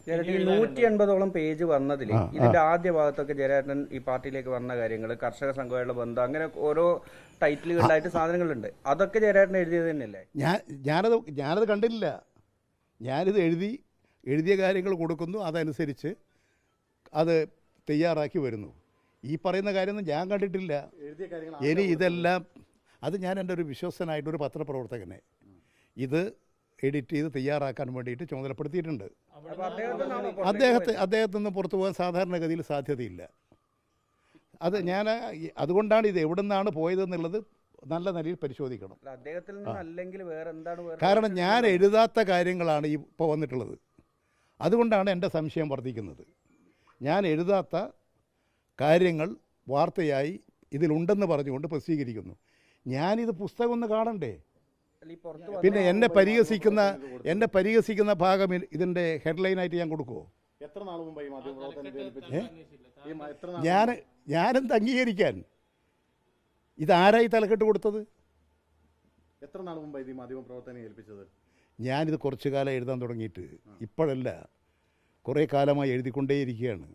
180ഓളം page വന്നതിൽ ഇതിന്റെ ആദ്യ ഭാഗത്തൊക്കെ ജയരാജൻ ഈ പാർട്ടിയിലേക്ക് വന്ന കാര്യങ്ങൾ, കർഷക സംഘമായുള്ള ബന്ധം, അങ്ങനെ ഓരോ ടൈറ്റിലുകളിലായിട്ട് സാധനങ്ങളുണ്ട്. അതൊക്കെ ജയരാജൻ എഴുതിയത് തന്നെയല്ലേ? ഞാനത് കണ്ടില്ല. ഞാനിത് എഴുതിയ കാര്യങ്ങൾ കൊടുക്കുന്നു, അതനുസരിച്ച് അത് തയ്യാറാക്കി വരുന്നു. ഈ പറയുന്ന കാര്യമൊന്നും ഞാൻ കണ്ടിട്ടില്ല. ഇനി ഇതെല്ലാം അത് ഞാൻ എൻ്റെ ഒരു വിശ്വസ്തനായിട്ടൊരു പത്രപ്രവർത്തകനെ ഇത് എഡിറ്റ് ചെയ്ത് തയ്യാറാക്കാൻ വേണ്ടിയിട്ട് ചുമതലപ്പെടുത്തിയിട്ടുണ്ട്. അദ്ദേഹത്തിൽ നിന്ന് പുറത്തു പോകാൻ സാധാരണഗതിയിൽ സാധ്യതയില്ല. അതുകൊണ്ടാണ് ഇത് എവിടെ നിന്നാണ് പോയതെന്നുള്ളത് നല്ല നിലയിൽ പരിശോധിക്കണം. കാരണം ഞാൻ എഴുതാത്ത കാര്യങ്ങളാണ് ഇപ്പോൾ വന്നിട്ടുള്ളത്. അതുകൊണ്ടാണ് എൻ്റെ സംശയം വർദ്ധിക്കുന്നത്. ഞാൻ എഴുതാത്ത കാര്യങ്ങൾ വാർത്തയായി ഇതിലുണ്ടെന്ന് പറഞ്ഞുകൊണ്ട് പ്രസിദ്ധീകരിക്കുന്നു. ഞാനിത് പുസ്തകം ഒന്ന് കാണണ്ടേ? പിന്നെ എന്നെ പരിഹസിക്കുന്ന ഭാഗം ഇതിൻ്റെ ഹെഡ്ലൈനായിട്ട് ഞാൻ കൊടുക്കുമോ? ഞാനെന്ത് അംഗീകരിക്കാൻ? ഇതാരായി തലക്കെട്ട് കൊടുത്തത്? എത്ര നാൾ മുമ്പായി മാധ്യമപ്രവർത്തനം ഏൽപ്പിച്ചത്? ഞാനിത് കുറച്ചു കാലം എഴുതാൻ തുടങ്ങിയിട്ട് ഇപ്പോഴല്ല, കുറേ കാലമായി എഴുതിക്കൊണ്ടേയിരിക്കുകയാണ്.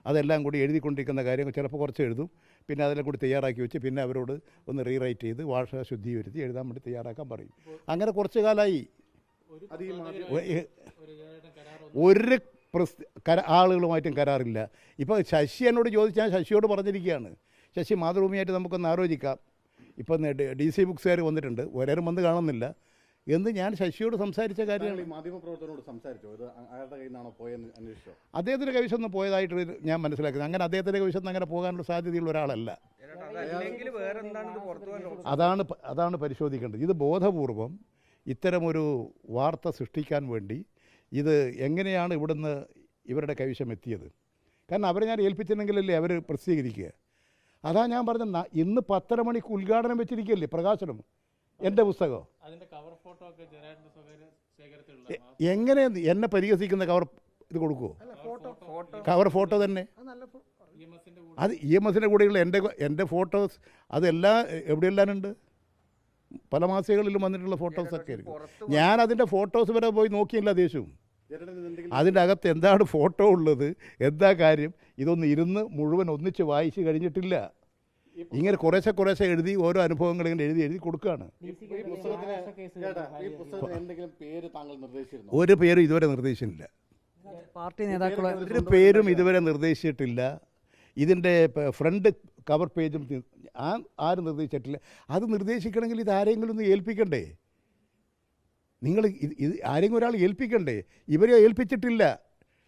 അതെല്ലാം കൂടി എഴുതിക്കൊണ്ടിരിക്കുന്ന കാര്യങ്ങൾ ചിലപ്പോൾ കുറച്ച് എഴുതും, പിന്നെ അതെല്ലാം കൂടി തയ്യാറാക്കി വെച്ച് പിന്നെ അവരോട് ഒന്ന് റീറൈറ്റ് ചെയ്ത് ഭാഷ ശുദ്ധീകരിച്ച് എഴുതാൻ വേണ്ടി തയ്യാറാക്കാൻ പറയും. അങ്ങനെ കുറച്ച് കാലമായി. ഒരു ആളുകളുമായിട്ടും കരാറില്ല. ഇപ്പോൾ ശശി എന്നോട് ചോദിച്ചാൽ ശശിയോട് പറഞ്ഞിരിക്കുകയാണ്, ശശി മാതൃഭൂമിയായിട്ട് നമുക്കൊന്ന് ആലോചിക്കാം. ഇപ്പം DC ബുക്സുകാർ വന്നിട്ടുണ്ട്, ഒരാരും വന്ന് കാണുന്നില്ല എന്ന് ഞാൻ ശശിയോട് സംസാരിച്ച കാര്യമാണ്. മാധ്യമപ്രവർത്തകരോട് സംസാരിച്ചോ? ഇത് ആരുടെ കയ്യിൽ നിന്നാണോ പോയെന്ന് അന്വേഷിച്ചോ? അദ്ദേഹത്തിൻ്റെ കൈവശമൊന്നും പോയതായിട്ട് ഞാൻ മനസ്സിലാക്കുന്നത്. അങ്ങനെ അദ്ദേഹത്തിൻ്റെ കൈവശം അങ്ങനെ പോകാനുള്ള സാധ്യതയുള്ള ഒരാളല്ല. അതാണ് പരിശോധിക്കേണ്ടത്. ഇത് ബോധപൂർവം ഇത്തരമൊരു വാർത്ത സൃഷ്ടിക്കാൻ വേണ്ടി ഇത് എങ്ങനെയാണ് ഇവിടുന്ന് ഇവരുടെ കൈവശം എത്തിയത്? കാരണം അവരെ ഞാൻ ഏൽപ്പിച്ചിട്ടുണ്ടെങ്കിലല്ലേ അവർ പ്രസിദ്ധീകരിക്കുക. അതാ ഞാൻ പറഞ്ഞ ഇന്ന് 10:30 മണിക്ക് ഉദ്ഘാടനം വെച്ചിരിക്കുകയല്ലേ, പ്രകാശനം എൻ്റെ പുസ്തകം. എങ്ങനെ എന്നെ പരിഹസിക്കുന്ന കവർ ഇത് കൊടുക്കുമോ? കവർ ഫോട്ടോ തന്നെ. അത് EMSൻ്റെ കൂടെയുള്ള എൻ്റെ ഫോട്ടോസ് അതെല്ലാം എവിടെയെല്ലാം ഉണ്ട്, പല മാസികകളിലും വന്നിട്ടുള്ള ഫോട്ടോസൊക്കെ ആയിരിക്കും. ഞാൻ അതിൻ്റെ ഫോട്ടോസ് വരെ പോയി നോക്കിയില്ല ദേശവും. അതിൻ്റെ അകത്ത് എന്താണ് ഫോട്ടോ ഉള്ളത്, എന്താ കാര്യം, ഇതൊന്നും ഇരുന്ന് മുഴുവൻ ഒന്നിച്ച് വായിച്ച് കഴിഞ്ഞിട്ടില്ല. ഇങ്ങനെ കുറേശ്ശെ എഴുതി ഓരോ അനുഭവങ്ങൾ ഇങ്ങനെ എഴുതി കൊടുക്കുകയാണ്. ഒരു പേരും ഇതുവരെ നിർദ്ദേശിച്ചിട്ടില്ല. ഒരു പേരും ഇതുവരെ നിർദ്ദേശിച്ചിട്ടില്ല. ഇതിൻ്റെ ഫ്രണ്ട് കവർ പേജും ആരും നിർദ്ദേശിച്ചിട്ടില്ല. അത് നിർദ്ദേശിക്കണമെങ്കിൽ ഇത് ആരെങ്കിലും ഒന്ന് ഏൽപ്പിക്കണ്ടേ? നിങ്ങൾ ഇത് ആരെങ്കിലും ഒരാൾ ഏൽപ്പിക്കണ്ടേ? ഇവരെ ഏൽപ്പിച്ചിട്ടില്ല.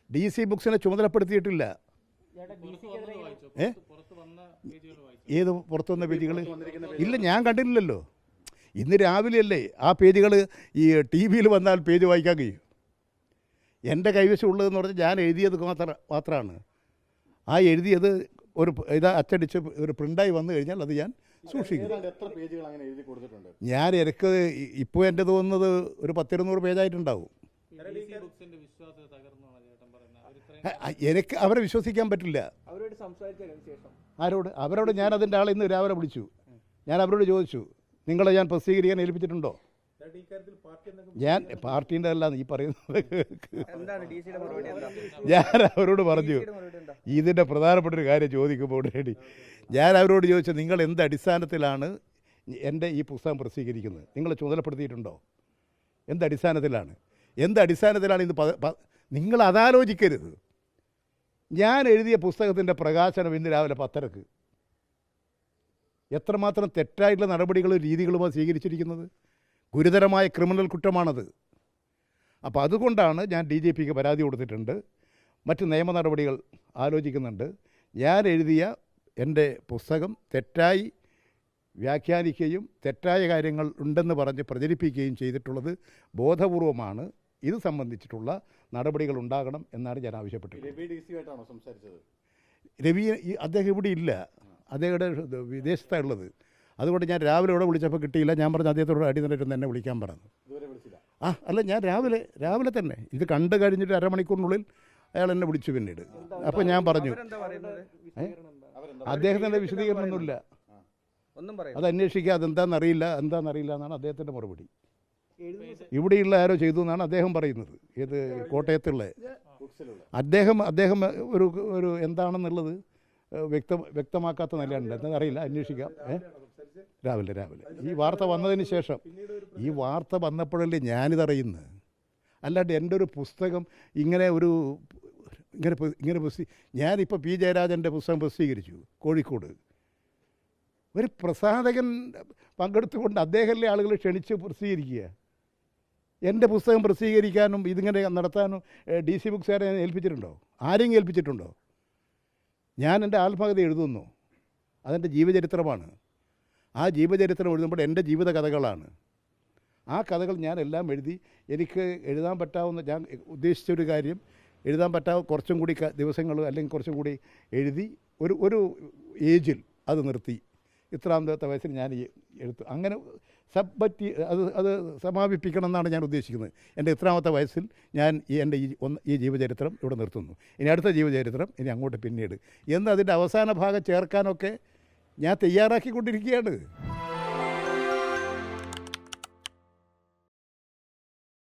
DC ബുക്സിനെ ചുമതലപ്പെടുത്തിയിട്ടില്ല. ഏത് പുറത്തു വന്ന പേജുകൾ? ഇല്ല, ഞാൻ കണ്ടിട്ടില്ലല്ലോ. ഇന്ന് രാവിലെയല്ലേ ആ പേജുകൾ ഈ TV വന്നാൽ പേജ് വായിക്കാൻ കഴിയും. എൻ്റെ കൈവശം ഉള്ളതെന്ന് പറഞ്ഞാൽ ഞാൻ എഴുതിയത് മാത്രമാണ്. ആ എഴുതിയത് ഒരു അച്ചടിച്ച് ഒരു പ്രിൻ്റായി വന്നു കഴിഞ്ഞാൽ അത് ഞാൻ സൂക്ഷിക്കും. ഞാൻ എനിക്ക് ഇപ്പോൾ എൻ്റെ തോന്നുന്നത് ഒരു 10-200 പേജായിട്ടുണ്ടാവും. എനിക്ക് അവരെ വിശ്വസിക്കാൻ പറ്റില്ല. അവരോട് ഞാൻ അതിൻ്റെ ആളെ ഇന്ന് രാവിലെ വിളിച്ചു. ഞാൻ അവരോട് ചോദിച്ചു, നിങ്ങളെ ഞാൻ പ്രസിദ്ധീകരിക്കാൻ ഏൽപ്പിച്ചിട്ടുണ്ടോ? ഞാൻ പാർട്ടീൻ്റെ അല്ല ഈ പറയുന്നത്. ഞാൻ അവരോട് പറഞ്ഞു, ഇതിൻ്റെ പ്രധാനപ്പെട്ട ഒരു കാര്യം ചോദിക്കുമ്പോൾ റെഡി. ഞാൻ അവരോട് ചോദിച്ചു, നിങ്ങൾ എന്ത് അടിസ്ഥാനത്തിലാണ് എൻ്റെ ഈ പുസ്തകം പ്രസിദ്ധീകരിക്കുന്നത്? നിങ്ങൾ ചുമതലപ്പെടുത്തിയിട്ടുണ്ടോ? എന്തടിസ്ഥാനത്തിലാണ് ഇത്? നിങ്ങൾ അതാലോചിക്കരുത്. ഞാൻ എഴുതിയ പുസ്തകത്തിൻ്റെ പ്രകാശനം ഇന്ന് രാവിലെ 10:30. എത്രമാത്രം തെറ്റായിട്ടുള്ള നടപടികളും രീതികളുമാണ് സ്വീകരിച്ചിരിക്കുന്നത്. ഗുരുതരമായ ക്രിമിനൽ കുറ്റമാണത്. അപ്പോൾ അതുകൊണ്ടാണ് ഞാൻ DGPക്ക് പരാതി കൊടുത്തിട്ടുണ്ട്. മറ്റ് നിയമ നടപടികൾ ആലോചിക്കുന്നുണ്ട്. ഞാൻ എഴുതിയ എൻ്റെ പുസ്തകം തെറ്റായി വ്യാഖ്യാനിക്കുകയും തെറ്റായ കാര്യങ്ങൾ ഉണ്ടെന്ന് പറഞ്ഞ് പ്രചരിപ്പിക്കുകയും ചെയ്തിട്ടുള്ളത് ബോധപൂർവമാണ്. ഇത് സംബന്ധിച്ചിട്ടുള്ള നടപടികൾ ഉണ്ടാകണം എന്നാണ് ഞാൻ ആവശ്യപ്പെട്ടത്. രവി അദ്ദേഹം ഇവിടെ ഇല്ല, അദ്ദേഹം വിദേശത്താണുള്ളത്. അതുകൊണ്ട് ഞാൻ രാവിലെ ഇവിടെ വിളിച്ചപ്പോൾ കിട്ടിയില്ല. ഞാൻ പറഞ്ഞു അദ്ദേഹത്തോട് അടിനിരന്ന് എന്നെ വിളിക്കാൻ പറഞ്ഞു. അല്ല, ഞാൻ രാവിലെ തന്നെ ഇത് കണ്ടു കഴിഞ്ഞിട്ട് അരമണിക്കൂറിനുള്ളിൽ അയാൾ എന്നെ വിളിച്ചു പിന്നീട്. അപ്പോൾ ഞാൻ പറഞ്ഞു, അദ്ദേഹത്തിൻ്റെ വിശദീകരണമൊന്നുമില്ല, അത് അന്വേഷിക്കുക, എന്താണെന്നറിയില്ല എന്നാണ് അദ്ദേഹത്തിൻ്റെ മറുപടി. ഇവിടെയുള്ള ആരോ ചെയ്തു എന്നാണ് അദ്ദേഹം പറയുന്നത്. ഏത് കോട്ടയത്തുള്ള ബുക്സിലുള്ള അദ്ദേഹം ഒരു ഒരു എന്താണെന്നുള്ളത് വ്യക്തമാക്കാത്ത നിലയുണ്ട് എന്താ അറിയില്ല, അന്വേഷിക്കാം. രാവിലെ ഈ വാർത്ത വന്നതിന് ശേഷം, ഈ വാർത്ത വന്നപ്പോഴല്ലേ ഞാനിതറിയുന്നത്. അല്ലാണ്ട് എൻ്റെ ഒരു പുസ്തകം ഇങ്ങനെ ഞാനിപ്പോൾ പി ജയരാജൻ്റെ പുസ്തകം പ്രസിദ്ധീകരിച്ചു കോഴിക്കോട്. ഒരു പ്രസാധകൻ പങ്കെടുത്തുകൊണ്ട് അദ്ദേഹമല്ലേ ആളുകളെ ക്ഷണിച്ച് പ്രസിദ്ധീകരിക്കുക. എൻ്റെ പുസ്തകം പ്രസിദ്ധീകരിക്കാനും ഇതിങ്ങനെ നടത്താനും DC ബുക്സുകാരെ ഏൽപ്പിച്ചിട്ടുണ്ടോ? ആരെങ്കിലും ഏൽപ്പിച്ചിട്ടുണ്ടോ? ഞാൻ എൻ്റെ ആത്മകഥ എഴുതുന്നു, അതെൻ്റെ ജീവചരിത്രമാണ്. ആ ജീവചരിത്രം എഴുതുമ്പോൾ എൻ്റെ ജീവിത കഥകളാണ്. ആ കഥകൾ ഞാൻ എല്ലാം എഴുതി എനിക്ക് എഴുതാൻ പറ്റാവുന്ന, ഞാൻ ഉദ്ദേശിച്ചൊരു കാര്യം എഴുതാൻ പറ്റാവുന്ന കുറച്ചും കൂടി ദിവസങ്ങൾ അല്ലെങ്കിൽ കുറച്ചും കൂടി എഴുതി ഒരു ഏജിൽ അത് നിർത്തി. ഇത്രാമത്തെ വയസ്സിൽ ഞാൻ ഈ എഴുത്ത് അങ്ങനെ അത് സമാപിപ്പിക്കണം എന്നാണ് ഞാൻ ഉദ്ദേശിക്കുന്നത്. എൻ്റെ ഇത്രാമത്തെ വയസ്സിൽ ഞാൻ ഈ ജീവചരിത്രം ഇവിടെ നിർത്തുന്നു. ഇനി അടുത്ത ജീവചരിത്രം ഇനി അങ്ങോട്ട് പിന്നീട് എന്ന് അതിൻ്റെ അവസാന ഭാഗം ചേർക്കാനൊക്കെ ഞാൻ തയ്യാറാക്കിക്കൊണ്ടിരിക്കുകയാണ്.